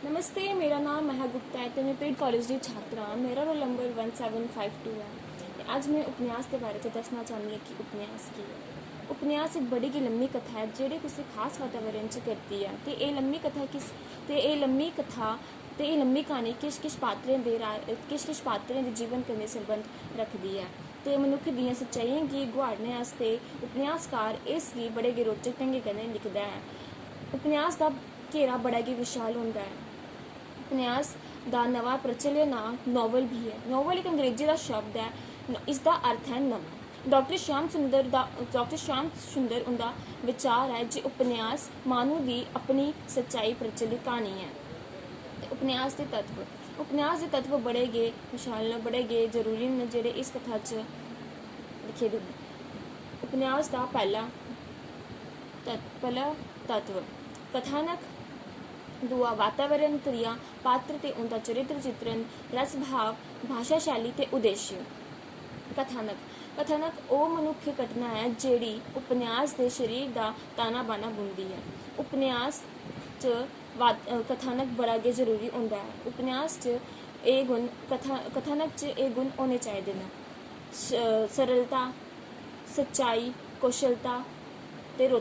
नमस्ते, मेरा नाम महक गुप्ता है तो मैं पेड कॉलेज की छात्र हाँ। मेरा रोल नंबर 1752 है। ते अज मैं उपन्यास के बारे में दसना चाहती हूँ कि उपन्यास की है। उपन्यास एक बड़ी की लम्मी कथा है जिहड़ी किसी खास वातावरण च करती है। तो ये लम्मी कथा ते ये लम्मी कहानी किश किश पात्रें दे जीवन कन्नै संबंध रखती है। तो मनुख दियां सच्चाइयां गी गुहाड़ने आस्ते उपन्यासकार इसगी बड़े गै रोचक ढंगै कन्नै लिखदा है। उपन्यास का घेरा बड़ा गै विशाल होंदा है। उपन्यास का नवा प्रचलित नाम नॉवल भी है। नॉवल एक अंग्रेजी का शब्द है, इसका अर्थ है नवा। डॉक्टर श्याम सुंदर उनका विचार है कि उपन्यास मानव की अपनी सच्चाई प्रचलित कहानी है। उपन्यास के तत्व बड़े गै विशाल न, बड़े गै जरूरी न जेह्ड़े इस कथा च लिखे दे न। उपन्यास का पहला तत्व कथानक, दूआ वातावरण, त्रीया पात्र ते उनका चरित्र चित्रण, रस भाव, भाषा शैली ते उद्देश्य। कथानक वो मनुक्खी घटना है जिहड़ी उपन्यास के शरीर का ताना बाना बुनदी है। उपन्यास च कथानक बड़ा गै जरूरी होंदा है। उपन्यास च कथानक च ये गुण होने चाहिए न: सरलता, सच्चाई, कौशलता ते रोचकता।